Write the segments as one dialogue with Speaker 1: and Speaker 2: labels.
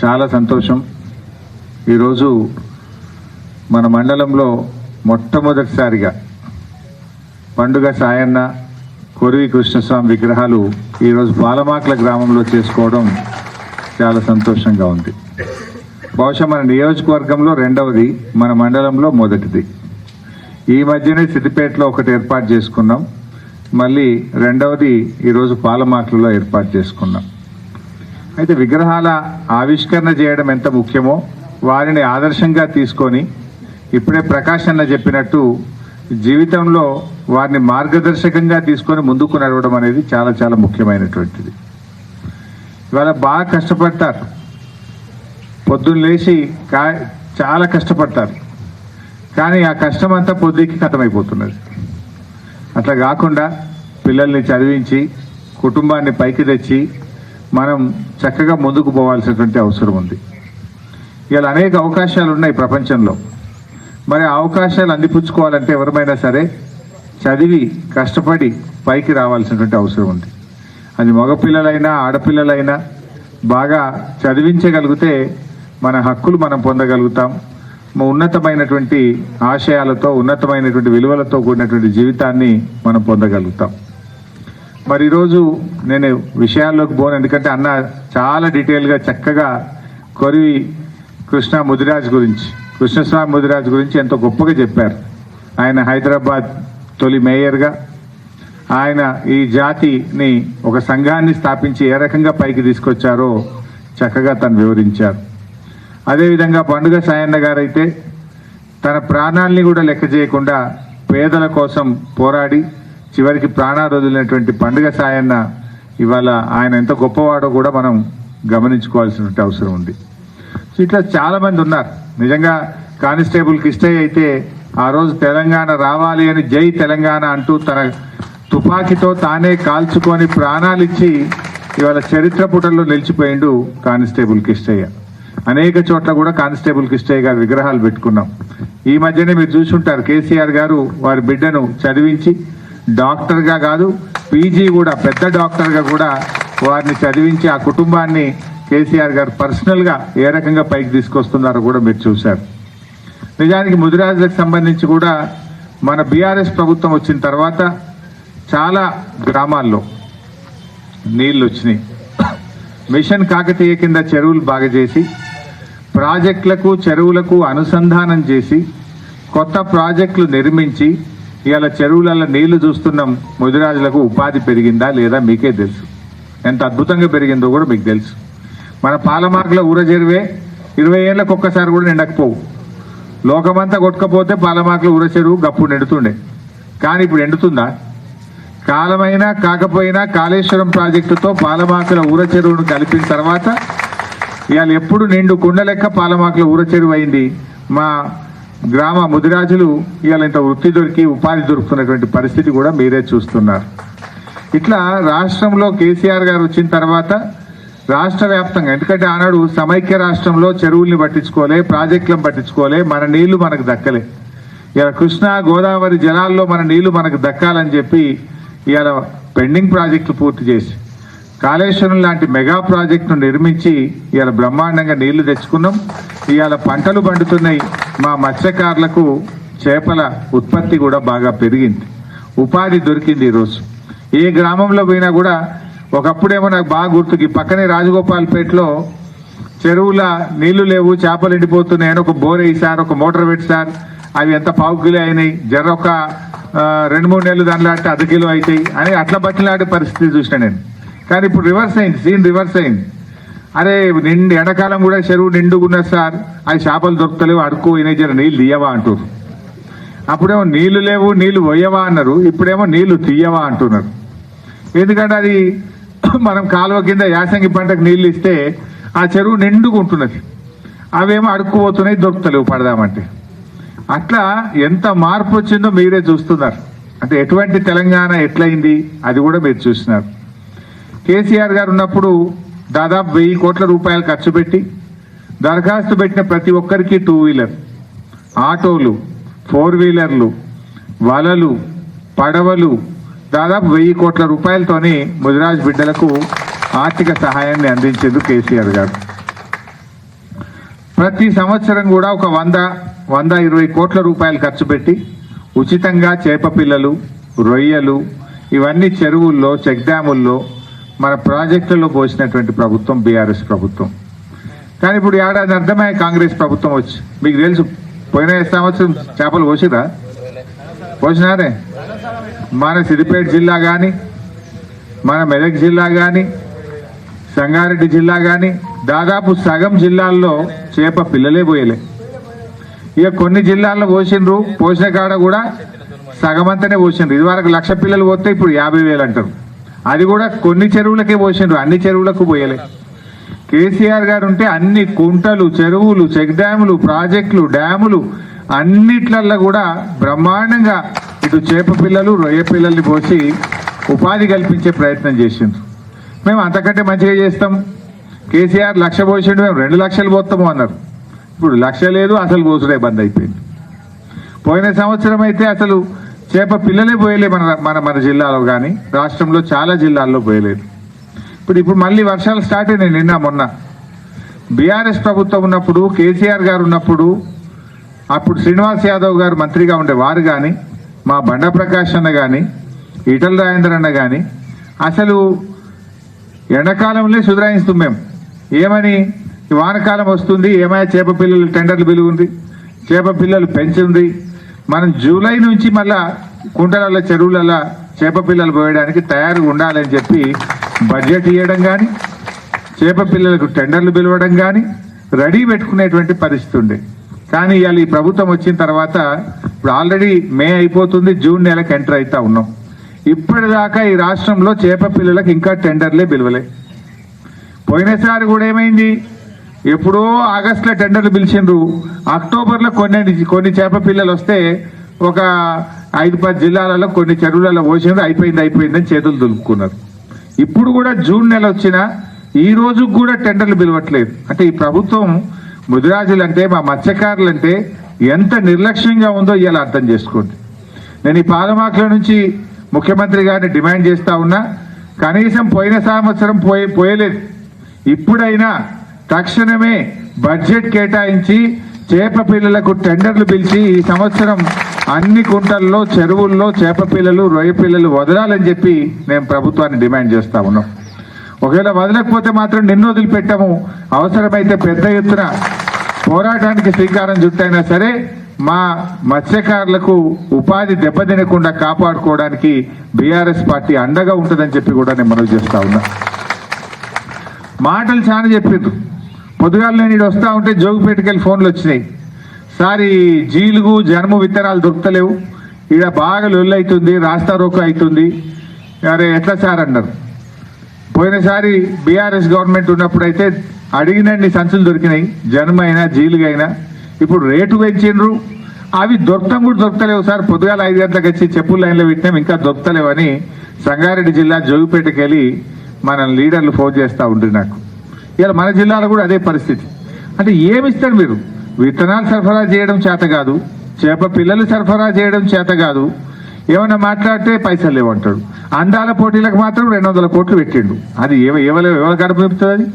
Speaker 1: చాలా సంతోషం. ఈరోజు మన మండలంలో మొట్టమొదటిసారిగా పండుగ సాయన్న, కొరివి కృష్ణస్వామి విగ్రహాలు ఈరోజు పాలమాకుల గ్రామంలో చేసుకోవడం చాలా సంతోషంగా ఉంది. బహుశా మన నియోజకవర్గంలో రెండవది, మన మండలంలో మొదటిది. ఈ మధ్యనే సిద్దిపేటలో ఒకటి ఏర్పాటు చేసుకున్నాం, మళ్ళీ రెండవది ఈరోజు పాలమాకులలో ఏర్పాటు చేసుకున్నాం. అయితే విగ్రహాల ఆవిష్కరణ చేయడం ఎంత ముఖ్యమో వారిని ఆదర్శంగా తీసుకొని ఇప్పుడే ప్రకాష్ అన్న చెప్పినట్టు జీవితంలో వారిని మార్గదర్శకంగా తీసుకొని ముందుకు నడవడం అనేది చాలా చాలా ముఖ్యమైనటువంటిది. ఇవాళ బాగా కష్టపడతారు, పొద్దున్న లేచి చాలా కష్టపడతారు, కానీ ఆ కష్టం అంతా పొద్దుకి ఖతమైపోతున్నది. అట్లా కాకుండా పిల్లల్ని చదివించి కుటుంబాన్ని పైకి తెచ్చి మనం చక్కగా ముందుకు పోవాల్సినటువంటి అవసరం ఉంది. ఇలా అనేక అవకాశాలు ఉన్నాయి ప్రపంచంలో. మరి ఆ అవకాశాలు అందిపుచ్చుకోవాలంటే ఎవరైనా సరే చదివి కష్టపడి పైకి రావాల్సినటువంటి అవసరం ఉంది. అది మగపిల్లలైనా ఆడపిల్లలైనా బాగా చదివించగలిగితే మన హక్కులు మనం పొందగలుగుతాం. ఉన్నతమైనటువంటి ఆశయాలతో, ఉన్నతమైనటువంటి విలువలతో కూడినటువంటి జీవితాన్ని మనం పొందగలుగుతాం. మరి ఈరోజు నేను విషయాల్లోకి పోను, ఎందుకంటే అన్న చాలా డీటెయిల్గా చక్కగా కొరివి కృష్ణస్వామి ముదిరాజ్ గురించి ఎంతో గొప్పగా చెప్పారు. ఆయన హైదరాబాద్ తొలి మేయర్గా ఆయన ఈ జాతిని ఒక సంఘాన్ని స్థాపించి ఏ రకంగా పైకి తీసుకొచ్చారో చక్కగా తను వివరించారు. అదేవిధంగా పండుగ సాయన్న గారైతే తన ప్రాణాలని కూడా లెక్క చేయకుండా పేదల కోసం పోరాడి చివరికి ప్రాణాలు వదిలినటువంటి పండుగ సాయన్న ఇవాళ ఆయన ఎంత గొప్పవాడో కూడా మనం గమనించుకోవాల్సినటువంటి అవసరం ఉంది. సో ఇట్లా చాలామంది ఉన్నారు. నిజంగా కానిస్టేబుల్ కిష్టయ్య అయితే ఆ రోజు తెలంగాణ రావాలి అని జై తెలంగాణ అంటూ తన తుపాకీతో తానే కాల్చుకొని ప్రాణాలిచ్చి ఇవాళ చరిత్ర పుటల్లో నిలిచిపోయిండు కానిస్టేబుల్ కిష్టయ్య. అనేక చోట్ల కూడా కానిస్టేబుల్ కిష్టయ్య గారి విగ్రహాలు పెట్టుకున్నాం. ఈ మధ్యనే మీరు చూసుంటారు, కేసీఆర్ గారు వారి బిడ్డను చదివించి డాక్టర్గా కాదు పీజీ కూడా, పెద్ద డాక్టర్గా కూడా వారిని చదివించి ఆ కుటుంబాన్ని కేసీఆర్ గారు పర్సనల్గా ఏ రకంగా పైకి తీసుకొస్తున్నారో కూడా మీరు చూశారు. నిజానికి ముదిరాజులకు సంబంధించి కూడా మన బీఆర్ఎస్ ప్రభుత్వం వచ్చిన తర్వాత చాలా గ్రామాల్లో నీళ్ళు వచ్చినాయి. మిషన్ కాకతీయ కింద చెరువులు బాగా చేసి ప్రాజెక్టులకు చెరువులకు అనుసంధానం చేసి కొత్త ప్రాజెక్టులు నిర్మించి ఇవాళ చెరువులలో నీళ్లు చూస్తున్నాం. ముదిరాజులకు ఉపాధి పెరిగిందా లేదా మీకే తెలుసు. ఎంత అద్భుతంగా పెరిగిందో కూడా మీకు తెలుసు. మన పాలమాకుల ఊర చెరువే 20 ఏళ్ళకు ఒక్కసారి కూడా నిండకపోవు. లోకమంతా కొట్టుకపోతే పాలమాకుల ఊర చెరువు గప్పుడు నిండుతుండే, కానీ ఇప్పుడు ఎండుతుందా? కాలమైనా కాకపోయినా కాళేశ్వరం ప్రాజెక్టుతో పాలమాకుల ఊర చెరువును కలిపిన తర్వాత ఇవాళ ఎప్పుడు నిండు కుండ లెక్క పాలమాకుల ఊర చెరువు అయింది. మా గ్రామ ముదిరాజులు ఇవాళ ఇంత వృత్తి దొరికి ఉపాధి దొరుకుతున్నటువంటి పరిస్థితి కూడా మీరే చూస్తున్నారు. ఇట్లా రాష్ట్రంలో కేసీఆర్ గారు వచ్చిన తర్వాత రాష్ట్ర వ్యాప్తంగా, ఎందుకంటే ఆనాడు సమైక్య రాష్ట్రంలో చెరువుల్ని పట్టించుకోలే, ప్రాజెక్టులను పట్టించుకోలే, మన నీళ్లు మనకు దక్కలే. ఇవాళ కృష్ణా గోదావరి జలాల్లో మన నీళ్లు మనకు దక్కాలని చెప్పి ఇవాళ పెండింగ్ ప్రాజెక్టులు పూర్తి చేసి కాళేశ్వరం లాంటి మెగా ప్రాజెక్టును నిర్మించి ఇవాళ బ్రహ్మాండంగా నీళ్లు తెచ్చుకున్నాం. ఇవాళ పంటలు పండుతున్నాయి. మా మత్స్యకారులకు చేపల ఉత్పత్తి కూడా బాగా పెరిగింది, ఉపాధి దొరికింది. ఈరోజు ఏ గ్రామంలో పోయినా కూడా, ఒకప్పుడేమో నాకు బాగా గుర్తుకి పక్కనే రాజగోపాల్పేటలో చెరువుల నీళ్లు లేవు, చేపలు ఎండిపోతున్నాయని ఒక బోర్ వేయి సార్, ఒక మోటార్ పెట్టి సార్, అవి ఎంత పావు కిలో అయినాయి, జర ఒక 2-3 నెలలు దానిలో అంటే 1/2 కిలో అవుతాయి అని అట్లా బట్టిలాంటి పరిస్థితి చూసిన నేను. కానీ ఇప్పుడు రివర్స్ అయింది, సీన్ రివర్స్ అయింది. అరే ఎండాకాలం కూడా చెరువు నిండుకున్నది సార్, అవి చేపలు దొరుకుతలేవు, అడుక్కు అయినాయి, జర నీళ్ళు తీయవా అంటారు. అప్పుడేమో నీళ్లు లేవు నీళ్లు పోయవా అన్నారు, ఇప్పుడేమో నీళ్లు తీయవా అంటున్నారు. ఎందుకంటే అది మనం కాలువ కింద యాసంగి పంటకు నీళ్ళు ఇస్తే ఆ చెరువు నిండుకుంటున్నది, అవేమో అడుక్కుపోతున్నాయి, దొరుకుతలేవు పడదామంటే. అట్లా ఎంత మార్పు వచ్చిందో మీరే చూస్తున్నారు. అంటే ఎటువంటి తెలంగాణ ఎట్లయింది అది కూడా మీరు చూస్తున్నారు. కేసీఆర్ గారు ఉన్నప్పుడు దాదాపు 1000 కోట్ల రూపాయలు ఖర్చు పెట్టి దరఖాస్తు పెట్టిన ప్రతి ఒక్కరికి 2 వీలర్, ఆటోలు, 4 వీలర్లు, వలలు, పడవలు, దాదాపు 1000 కోట్ల రూపాయలతోని ముదిరాజ్ బిడ్డలకు ఆర్థిక సహాయాన్ని అందించేందుకు కేసీఆర్ గారు. ప్రతి సంవత్సరం కూడా ఒక 120 కోట్ల రూపాయలు ఖర్చు పెట్టి ఉచితంగా చేప పిల్లలు, రొయ్యలు ఇవన్నీ చెరువుల్లో, చెక్ డ్యాముల్లో మన ప్రాజెక్టుల్లో పోసినటువంటి ప్రభుత్వం బీఆర్ఎస్ ప్రభుత్వం. కానీ ఇప్పుడు ఏడాది అర్థమై కాంగ్రెస్ ప్రభుత్వం వచ్చి, మీకు తెలుసు పోయిన సంవత్సరం చేపలు పోసినారే. మన సిద్దిపేట జిల్లా కానీ, మన మెదక్ జిల్లా కానీ, సంగారెడ్డి జిల్లా కానీ దాదాపు సగం జిల్లాల్లో చేప పిల్లలే పోయలే. ఇక కొన్ని జిల్లాల్లో పోసిన కాడ కూడా సగమంతనే పోసిండ్రు. ఇదివరకు 1,00,000 పిల్లలు పోతే ఇప్పుడు 50,000 అంటారు. అది కూడా కొన్ని చెరువులకే పోసిండ్రు, అన్ని చెరువులకు పోయలే. కేసీఆర్ గారు ఉంటే అన్ని కుంటలు, చెరువులు, చెక్ డ్యాములు, ప్రాజెక్టులు, డ్యాములు అన్నిట్లల్లో కూడా బ్రహ్మాండంగా ఇటు చేప పిల్లలు, రొయ్య పిల్లల్ని పోసి ఉపాధి కల్పించే ప్రయత్నం చేసిండ్రు. మేము అంతకంటే మంచిగా చేస్తాం. కేసీఆర్ 1,00,000 పోసిండు, మేము 2 లక్షలు పోతాము అన్నారు. ఇప్పుడు 1,00,000 లేదు, అసలు పోసుడే బంద్ అయిపోయింది. పోయిన సంవత్సరం అయితే అసలు చేప పిల్లలే పోయలే మన జిల్లాలో కానీ, రాష్ట్రంలో చాలా జిల్లాల్లో పోయలేదు. ఇప్పుడు మళ్ళీ వర్షాలు స్టార్ట్ అయినాయి. నిన్న మొన్న బీఆర్ఎస్ ప్రభుత్వం ఉన్నప్పుడు, కేసీఆర్ గారు ఉన్నప్పుడు, అప్పుడు శ్రీనివాస్ యాదవ్ గారు మంత్రిగా ఉండేవారు కానీ, మా బండ ప్రకాష్ అన్న కానీ, ఈటల రాజేందర్ అన్న కానీ అసలు ఎండాకాలంలో సుధరాయిస్తాం మేము. ఏమని వానకాలం వస్తుంది, ఏమైనా చేప పిల్లలు టెండర్లు పిలుగుంది, చేప పిల్లలు పెంచుంది, మనం జూలై నుంచి మళ్ళా కుంటలలో, చెరువులలో చేప పిల్లలు పోయడానికి తయారుగా ఉండాలని చెప్పి బడ్జెట్ ఇవ్వడం కానీ, చేప పిల్లలకు టెండర్లు పిలవడం కానీ రెడీ పెట్టుకునేటువంటి పరిస్థితి ఉండే. కానీ ఇవాళ ఈ ప్రభుత్వం వచ్చిన తర్వాత ఇప్పుడు ఆల్రెడీ మే అయిపోతుంది, జూన్ నెలకు ఎంటర్ అవుతా ఉన్నాం. ఇప్పటిదాకా ఈ రాష్ట్రంలో చేప పిల్లలకు ఇంకా టెండర్లే పిలవలే. పోయినసారి కూడా ఏమైంది, ఎప్పుడో ఆగస్టులో టెండర్లు పిలిచిండ్రు, అక్టోబర్లో కొన్ని చేప పిల్లలు వస్తే ఒక 5-10 జిల్లాలలో కొన్ని చెరువులలో పోసిండ్రు, అయిపోయిందని చేతులు దులుపుకున్నారు. ఇప్పుడు కూడా జూన్ నెల వచ్చినా ఈ రోజు కూడా టెండర్లు పిలవట్లేదు. అంటే ఈ ప్రభుత్వం ముదిరాజులంటే, మా మత్స్యకారులంటే ఎంత నిర్లక్ష్యంగా ఉందో ఇవాళ అర్థం చేసుకోండి. నేను ఈ పాలమాకుల నుంచి ముఖ్యమంత్రి గారిని డిమాండ్ చేస్తా ఉన్నా, కనీసం పోయిన సంవత్సరం పోయలేదు. ఇప్పుడైనా తక్షణమే బడ్జెట్ కేటాయించి చేప పిల్లలకు టెండర్లు పిలిచి ఈ సంవత్సరం అన్ని కుంటల్లో, చెరువుల్లో చేప పిల్లలు, రొయ్య పిల్లలు వదలాలని చెప్పి నేను ప్రభుత్వాన్ని డిమాండ్ చేస్తా ఉన్నాం. ఒకవేళ వదలకపోతే మాత్రం నిన్ను వదిలిపెట్టాము, అవసరమైతే పెద్ద ఎత్తున పోరాటానికి శ్రీకారం చుట్టైనా సరే మా మత్స్యకారులకు ఉపాధి దెబ్బతినకుండా కాపాడుకోవడానికి బీఆర్ఎస్ పార్టీ అండగా ఉంటుందని చెప్పి కూడా నేను మనవి చేస్తా ఉన్నా. మాటలు చాలా చెప్పిండ్రు. పొద్దుగాల నేను ఇటు వస్తా ఉంటే జోగిపేటకెళ్ళి ఫోన్లు వచ్చినాయి, సార్ ఈ జీలుగు జనుము విత్తనాలు దొరుకుతలేవు, ఈడ బాగా లొల్లు అవుతుంది, రాస్తా రోకో అవుతుంది, అరే ఎట్లా సార్ అన్నారు. పోయినసారి బీఆర్ఎస్ గవర్నమెంట్ ఉన్నప్పుడు అయితే అడిగినన్ని సంచులు దొరికినాయి, జనుమైనా జీలుగైనా. ఇప్పుడు రేటు పెంచిండ్రు, అవి దొరకలేవు సార్. పొద్దుగాల 5 గంటలకు వచ్చి చెప్పుల లైన్లో పెట్టినాం, ఇంకా దొరకలేవని సంగారెడ్డి జిల్లా జోగిపేటకి వెళ్ళి మన లీడర్లు ఫోన్ చేస్తూ ఉండ్రి నాకు. ఇలా మన జిల్లాలో కూడా అదే పరిస్థితి. అంటే ఏమిస్తారు మీరు? విత్తనాలు సరఫరా చేయడం చేత కాదు, చేప పిల్లలు సరఫరా చేయడం చేత కాదు, ఏమన్నా మాట్లాడితే పైసలు లేవంటాడు. అందాల పోటీలకు మాత్రం 200 కోట్లు పెట్టిండు. అది ఎవరు కడుపు నింపుతుంది? అది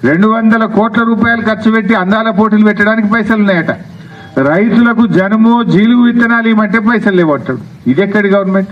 Speaker 1: 200 కోట్ల రూపాయలు ఖర్చు పెట్టి అందాల పోటీలు పెట్టడానికి పైసలు ఉన్నాయట. రైతులకు జనుము జీలుగు విత్తనాలు ఇవ్వమంటే పైసలు లేవంటాడు. ఇది ఎక్కడి గవర్నమెంట్?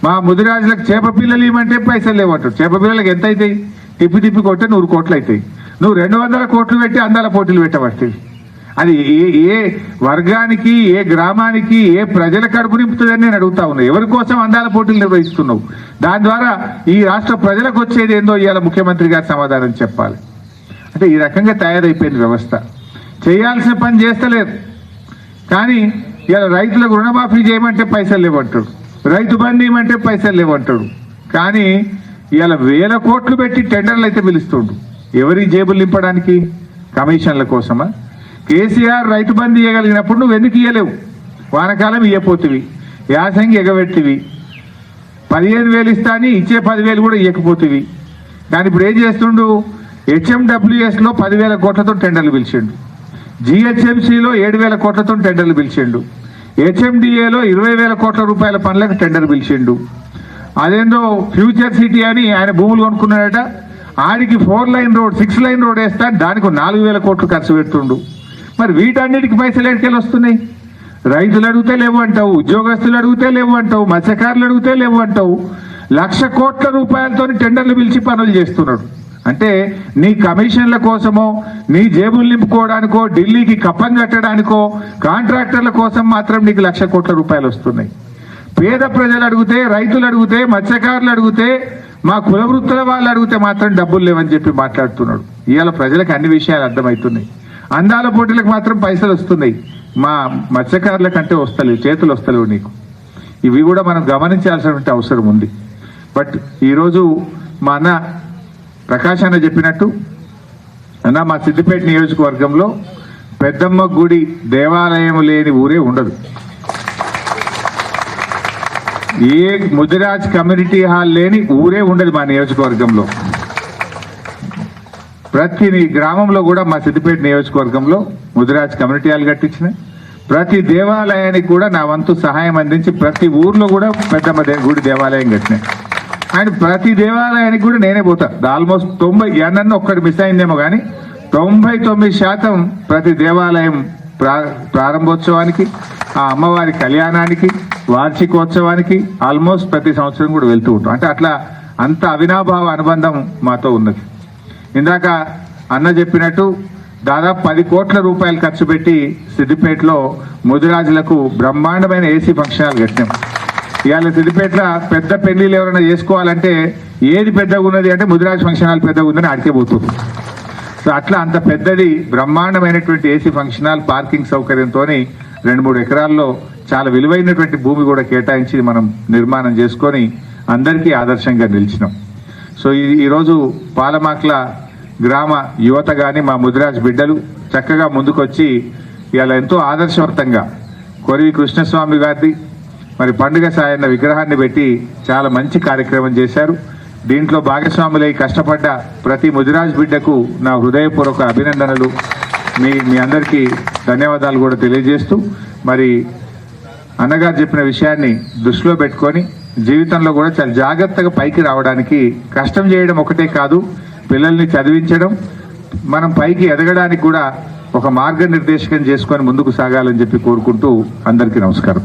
Speaker 1: మా ముదిరాజులకు చేప పిల్లలు ఇవ్వమంటే పైసలు లేవంటాడు. చేప పిల్లలకు ఎంత అవుతాయి? తిప్పి కొట్టే 100 కోట్లు అవుతాయి. నువ్వు 200 కోట్లు పెట్టి అందాల పోటీలు పెట్టబడుతుంది. అది ఏ వర్గానికి, ఏ గ్రామానికి, ఏ ప్రజల కడుపు నింపుతుందని నేను అడుగుతా ఉన్నా. ఎవరి కోసం అందాల పోటీలు నిర్వహిస్తున్నావు? దాని ద్వారా ఈ రాష్ట్ర ప్రజలకు వచ్చేది ఏందో ఇవాళ ముఖ్యమంత్రి గారు సమాధానం చెప్పాలి. అంటే ఈ రకంగా తయారైపోయింది వ్యవస్థ. చేయాల్సిన పని చేస్తలేరు. కానీ ఇవాళ రైతులకు రుణమాఫీ చేయమంటే పైసలు లేవంటాడు, రైతు బంధు ఇవ్వమంటే పైసలు లేవంటాడు. కానీ ఇవాళ 1000 కోట్లు పెట్టి టెండర్లు అయితే పిలుస్తుండు. ఎవరి జేబులు నింపడానికి? కమిషన్ల కోసమా? కేసీఆర్ రైతు బంధు ఇవ్వగలిగినప్పుడు నువ్వు ఎందుకు ఇవ్వలేవు? వానకాలం ఇవ్వపోతివి, యాసంగి ఎగబెట్టివి, 15,000 ఇస్తా అని ఇచ్చే 10,000 కూడా ఇవ్వకపోతివి. కానీ ఇప్పుడు ఏం చేస్తుండు? HMWSలో 10,000 కోట్లతో టెండర్లు పిలిచిండు, GHMCలో 7,000 కోట్లతో టెండర్లు పిలిచిండు, HMDAలో 20,000 కోట్ల రూపాయల పనులకు టెండర్ పిలిచిండు. అదేందో ఫ్యూచర్ సిటీ అని ఆయన భూములు కొనుక్కున్నాడట, ఆడికి 4 లైన్ రోడ్ 6 లైన్ రోడ్ వేస్తా దానికి 4,000 కోట్లు ఖర్చు పెడుతుండు. మరి వీటన్నిటికి పైసలు ఎక్కడికి వస్తున్నాయి? రైతులు అడిగితే లేవు అంటావు, ఉద్యోగస్తులు అడిగితే లేవు అంటావు, మత్స్యకారులు అడిగితే లేవు అంటావు. 1,00,000 కోట్ల రూపాయలతో టెండర్లు పిలిచి పనులు చేస్తున్నాడు. అంటే నీ కమిషన్ల కోసమో, నీ జేబులు నింపుకోవడానికో, ఢిల్లీకి కప్పం కట్టడానికో, కాంట్రాక్టర్ల కోసం మాత్రం నీకు 1,00,000 కోట్ల రూపాయలు వస్తున్నాయి. పేద ప్రజలు అడిగితే, రైతులు అడిగితే, మత్స్యకారులు అడిగితే, మా కుల వృత్తుల వాళ్ళు అడిగితే మాత్రం డబ్బులు లేవని చెప్పి మాట్లాడుతున్నాడు. ఇవాళ ప్రజలకు అన్ని విషయాలు అర్థమవుతున్నాయి. అందాల పోటీలకు మాత్రం పైసలు వస్తున్నాయి, మా మత్స్యకారుల కంటే వస్తలేవు, చేతులు వస్తలేవు నీకు. ఇవి కూడా మనం గమనించాల్సినటువంటి అవసరం ఉంది. బట్ ఈరోజు మా అన్న ప్రకాష్ అన్న చెప్పినట్టు, అన్న మా సిద్దిపేట నియోజకవర్గంలో పెద్దమ్మ గుడి దేవాలయం లేని ఊరే ఉండదు. ఏ ముదిరాజ్ కమ్యూనిటీ హాల్ లేని ఊరే ఉండదు మా నియోజకవర్గంలో. ప్రతి గ్రామంలో కూడా మా సిద్దిపేట నియోజకవర్గంలో ముదిరాజ్ కమ్యూనిటీ హాల్ కట్టించిన, ప్రతి దేవాలయానికి కూడా నా వంతు సహాయం అందించి ప్రతి ఊర్లో కూడా పెద్దమ్మ గుడి దేవాలయం కట్టినాయి. అండ్ ప్రతి దేవాలయానికి కూడా నేనే పోతా. ఆల్మోస్ట్ 90 ఎన్నన్నా ఒక్కటి మిస్ అయిందేమో కానీ 99% ప్రతి దేవాలయం ప్రారంభోత్సవానికి, ఆ అమ్మవారి కళ్యాణానికి, వార్షికోత్సవానికి ఆల్మోస్ట్ ప్రతి సంవత్సరం కూడా వెళ్తూ ఉంటాం. అంటే అట్లా అంత అవినాభావ అనుబంధం మాతో ఉన్నది. ఇందాక అన్న చెప్పినట్టు దాదాపు 10 కోట్ల రూపాయలు ఖర్చు పెట్టి సిద్దిపేటలో ముదిరాజులకు బ్రహ్మాండమైన ఏసీ ఫంక్షన్ హాల్ కట్టాం. ఇవాళ సిద్దిపేటలో పెద్ద పెళ్లిళ్ళు ఎవరైనా చేసుకోవాలంటే ఏది పెద్దగా ఉన్నది అంటే ముదిరాజ్ ఫంక్షన్ హాల్ పెద్దగా ఉందని అడిగే పోతుంది. సో అట్లా అంత పెద్దది బ్రహ్మాండమైనటువంటి ఏసీ ఫంక్షన్ హాల్, పార్కింగ్ సౌకర్యంతో 2-3 ఎకరాల్లో చాలా విలువైనటువంటి భూమి కూడా కేటాయించి మనం నిర్మాణం చేసుకొని అందరికీ ఆదర్శంగా నిలిచినాం. సో ఈరోజు పాలమాక్ల గ్రామ యువత కానీ మా ముదిరాజ్ బిడ్డలు చక్కగా ముందుకొచ్చి ఇవాళ ఎంతో ఆదర్శవంతంగా కొరివి కృష్ణస్వామి గారిది మరి పండుగ సాయన్న విగ్రహాన్ని పెట్టి చాలా మంచి కార్యక్రమం చేశారు. దీంట్లో భాగస్వాములై కష్టపడ్డ ప్రతి ముదిరాజ్ బిడ్డకు నా హృదయపూర్వక అభినందనలు, మీ అందరికీ ధన్యవాదాలు కూడా తెలియజేస్తూ, మరి అన్నగారు చెప్పిన విషయాన్ని దృష్టిలో పెట్టుకొని జీవితంలో కూడా చాలా జాగ్రత్తగా పైకి రావడానికి కష్టం చేయడం ఒకటే కాదు, పిల్లల్ని చదివించడం, మనం పైకి ఎదగడానికి కూడా ఒక మార్గనిర్దేశకం చేసుకొని ముందుకు సాగాలని చెప్పి కోరుకుంటూ అందరికీ నమస్కారం.